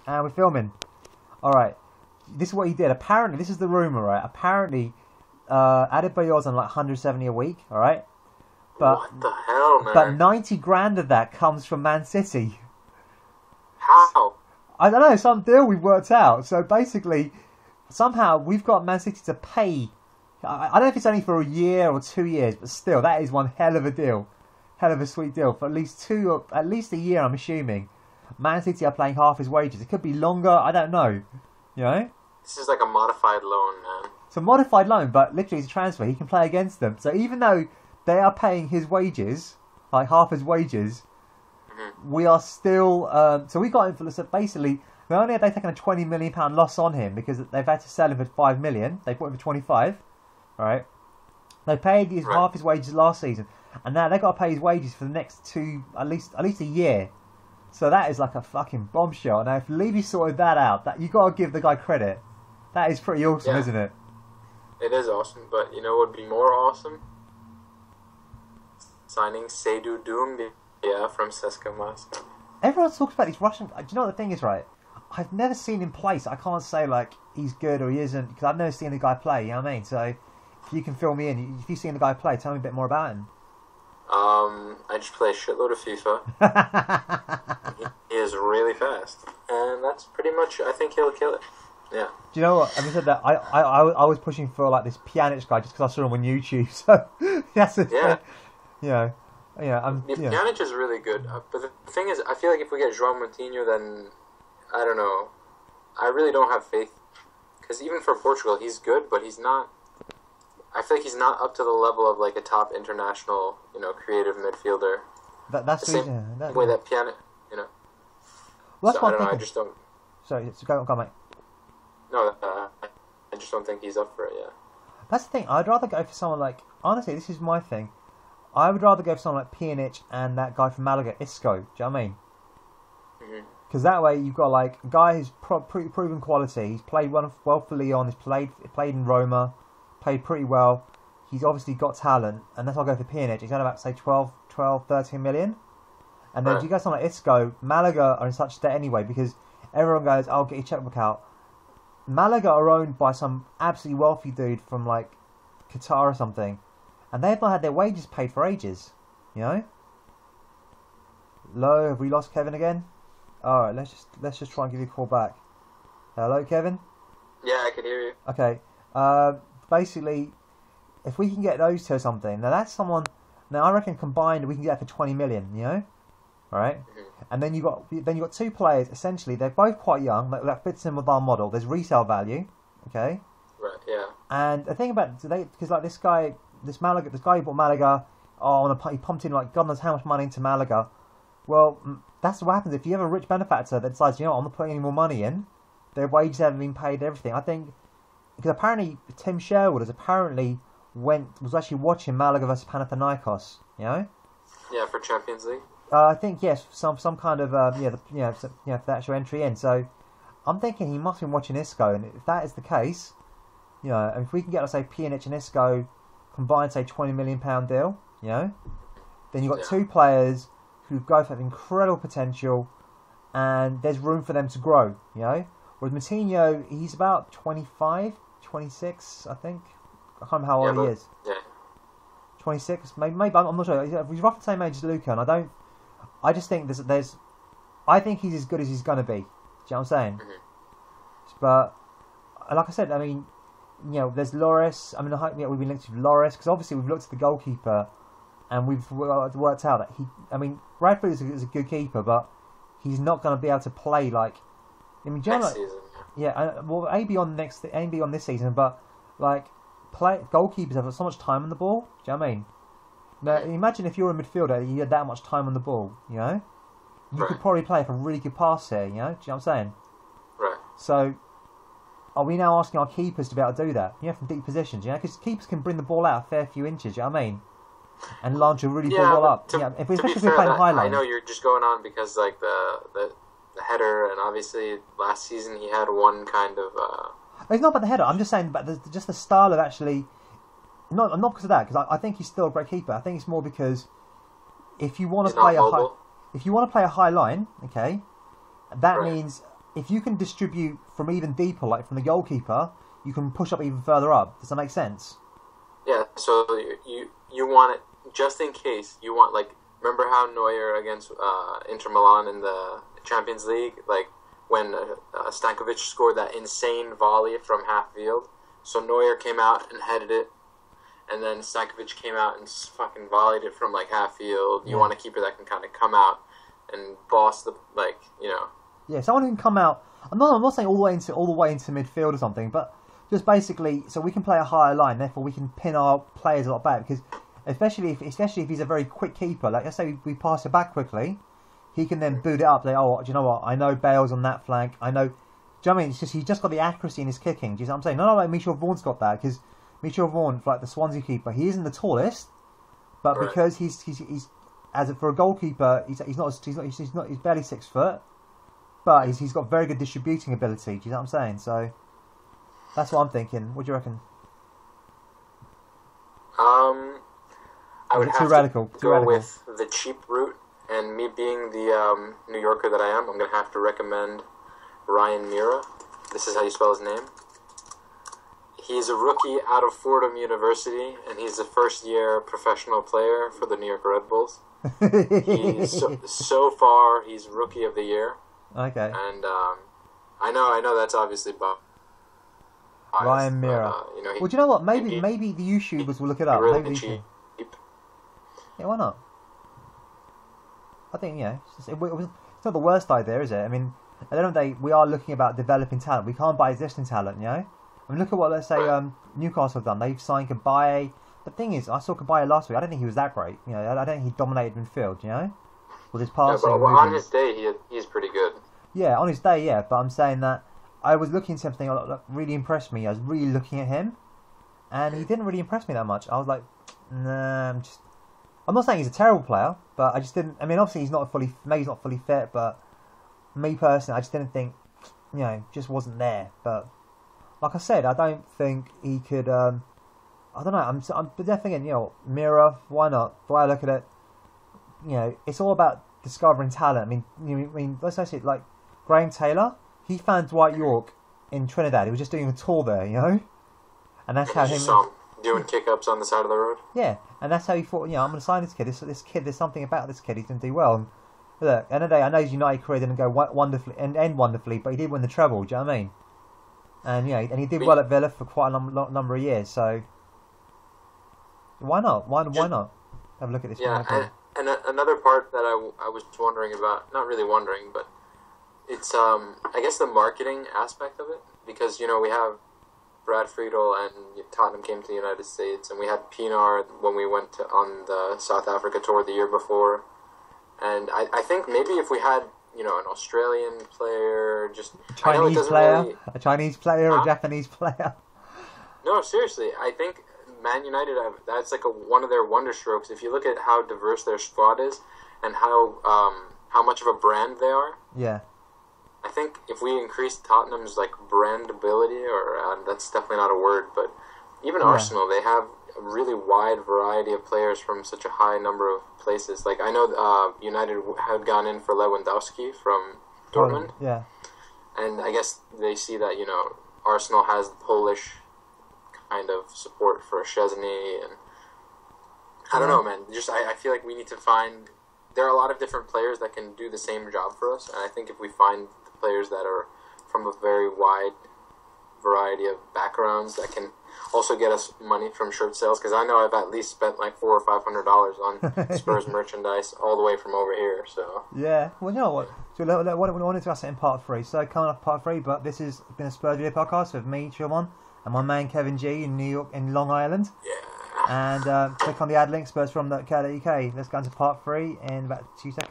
And we're filming. Alright. This is what he did. Apparently, this is the rumour, right? Apparently, Adebayor's on like 170 a week, alright? What the hell, man? But 90 grand of that comes from Man City. How? I don't know, some deal we've worked out. So basically, somehow we've got Man City to pay. I don't know if it's only for a year or 2 years, but still, that is one hell of a deal. Hell of a sweet deal. For at least a year, I'm assuming. Man City are paying half his wages. It could be longer, I don't know. You know? This is like a modified loan, man. It's a modified loan, but literally it's a transfer. He can play against them. So even though they are paying his wages, like half his wages, we are still... so we got him for... So basically, not only have they taken a £20 million loss on him because they've had to sell him for $5 million, they bought him for 25, right? They paid half his wages last season, and now they've got to pay his wages for the next at least a year. So that is like a fucking bombshell. Now, if Levy sorted that out, you got to give the guy credit. That is pretty awesome, isn't it? It is awesome, but you know what would be more awesome? Signing Seydou Doumbia from CSKA Moscow. Everyone talks about these Russian... Do you know what the thing is, right? I've never seen him play, so I can't say, like, he's good or he isn't, because I've never seen the guy play, you know what I mean? So, if you can fill me in, if you've seen the guy play, tell me a bit more about him. I just play a shitload of FIFA. He is really fast, and that's pretty much. I think he'll kill it. Yeah. Do you know what? Having said that, I was pushing for like this Pjanic guy just because I saw him on YouTube. So that's the thing. Pjanic is really good, but the thing is, I feel like if we get João Moutinho, then I don't know. I really don't have faith, because even for Portugal, he's good, but he's not. I feel like he's not up to the level of like a top international, creative midfielder. That's the same way that Pjanic, Well, that's so, I don't know. thinking. I just don't. Sorry, go on, mate. No, I just don't think he's up for it yet. That's the thing. I'd rather go for someone like... Honestly, this is my thing. I would rather go for someone like Pjanic and that guy from Malaga, Isco. Do you know what I mean? Because that way you've got like a guy who's proven quality. He's played well for Lyon. He's played in Roma. Played pretty well. He's obviously got talent. And that's why I go for Pjanic. He's on about, say, 12, 13 million. And then if you go someone like Isco, Malaga are in such debt anyway because everyone goes, "I'll get your checkbook out." Malaga are owned by some absolutely wealthy dude from like Qatar or something, and they've not had their wages paid for ages. You know? Hello, have we lost Kevin again? All right, let's just try and give you a call back. Hello, Kevin. Yeah, I can hear you. Okay. Basically, if we can get those two or something, now that's someone. Now I reckon combined we can get that for 20 million. You know, all right. And then you got two players. Essentially, they're both quite young. That fits in with our model. There's resale value. Okay. Right. Yeah. And the thing about because like this guy who bought Malaga. He pumped in like God knows how much money into Malaga. Well, that's what happens if you have a rich benefactor that decides, I'm not putting any more money in. Their wages haven't been paid. Everything. I think because apparently Tim Sherwood was actually watching Malaga versus Panathinaikos. You know. Yeah, for Champions League. I think yes, some kind of for the actual entry in. So I'm thinking he must have been watching Isco, and if that is the case, and if we can get, let's say, Pjanic and Isco combined, say, £20 million deal, then you've got two players who both have incredible potential, and there's room for them to grow, Whereas Moutinho, he's about 25, 26, I think. I can't remember how old he is. Yeah. 26, maybe I'm not sure. He's roughly the same age as Luca, and I just think I think he's as good as he's going to be. Do you know what I'm saying? But, like I said, I mean, there's Loris. I mean, we've been linked to Loris, because obviously we've looked at the goalkeeper, and we've worked out that Bradford is a good keeper, but he's not going to be able to play like... next season. Yeah, well, maybe on this season, but, like, goalkeepers have so much time on the ball. Do you know what I mean? Now, imagine if you're a midfielder, you had that much time on the ball, You could probably play like a really good pass here, Do you know what I'm saying? Right. So, are we now asking our keepers to be able to do that? From deep positions, Because keepers can bring the ball out a fair few inches, do you know what I mean? And launch a really big ball up. Especially if we're playing high line. I know you're just going on because, like, the header, and obviously last season he had one kind of... It's not about the header, I'm just saying about just the style of actually... Not because of that, because I think he's still a great keeper. I think it's more because if you want to play a high line, okay, that means if you can distribute from even deeper, like from the goalkeeper, you can push up even further up. Does that make sense? Yeah. So you want it just in case. You want, like, remember how Neuer against Inter Milan in the Champions League, like when Stankovic scored that insane volley from half field. So Neuer came out and headed it, and then Stankovic came out and fucking volleyed it from like half field. You want a keeper that can kind of come out and boss the, like, you know. Yeah, someone who can come out. I'm not saying all the way into midfield or something, but just basically so we can play a higher line. Therefore, we can pin our players a lot back, because especially if he's a very quick keeper. Like, let's say we pass it back quickly, he can then boot it up. Like, oh, do you know what? I know Bale's on that flank. I know. Do you know what I mean? It's just he's just got the accuracy in his kicking. Do you know what I'm saying? Not like Michel Vaughan's got that, because Michel Vaughan, like the Swansea keeper, he isn't the tallest, but because he's for a goalkeeper, he's barely 6 foot, but he's got very good distributing ability. Do you know what I'm saying? So that's what I'm thinking. What do you reckon? I would have to go with the cheap route, and me being the New Yorker that I am, I'm going to have to recommend Ryan Mira. This is how you spell his name. He's a rookie out of Fordham University, and he's a first-year professional player for the New York Red Bulls. So far, he's Rookie of the Year. Okay. And I know that's obviously Ryan Mira. Well, do you know what? Maybe the YouTubers will look it up. Really maybe cheap. Yeah, why not? I think, it's not the worst idea, is it? I mean, at the end of the day, we are looking about developing talent. We can't buy existing talent, you know? I mean, look at what, let's say, Newcastle have done. They've signed Cabaye. The thing is, I saw Cabaye last week. I don't think he was that great. You know, I don't think he dominated midfield, you know? With his passing. Yeah, but on his day, he's pretty good. Yeah, on his day, yeah. But I'm saying that I was looking at something that really impressed me. I was really looking at him, and he didn't really impress me that much. I was like, nah, I'm not saying he's a terrible player, but I just didn't. I mean, obviously he's not fully fit, but me personally, I just didn't think, just wasn't there. But like I said, I don't think he could. I don't know. I'm definitely thinking, Mira. Why not? The way I look at it, it's all about discovering talent. I mean, let's say it like Graham Taylor. He found Dwight York in Trinidad. He was just doing a tour there, and that's how him. Doing kick-ups on the side of the road. Yeah, and that's how he thought, I'm going to sign this kid. This kid, there's something about this kid. He's going to do well. And look, at the end of the day, I know his United career didn't go wonderfully and end wonderfully, but he did win the treble. Do you know what I mean? And and he did well at Villa for quite a number of years. So why not? Why not have a look at this? Yeah, and another part that I was wondering about, not really wondering, but it's I guess the marketing aspect of it, because we have Brad Friedel and Tottenham came to the United States, and we had Pienaar when we went on the South Africa tour the year before. And I think maybe if we had, an Australian player, just a Chinese player, a Japanese player. No, seriously, I think Man United, that's like one of their wonder strokes. If you look at how diverse their squad is and how much of a brand they are. Yeah. I think if we increase Tottenham's brandability, or that's definitely not a word, but even Arsenal, they have a really wide variety of players from such a high number of places. Like I know United had gone in for Lewandowski from Dortmund, and I guess they see that Arsenal has Polish kind of support for Szczesny, and I don't know, man. Just I feel like we need to find. There are a lot of different players that can do the same job for us, and I think if we find players that are from a very wide variety of backgrounds that can also get us money from shirt sales, because I know I've at least spent like $400 or $500 on Spurs merchandise all the way from over here. So yeah, well, you know what? So we wanted to ask it in part 3. So coming up part 3, but this has been a Spurs video podcast with me, Chilmon, and my man Kevin G in New York, in Long Island. Yeah. And click on the ad link, spursforum.co.uk. Let's go into part 3 in about 2 seconds.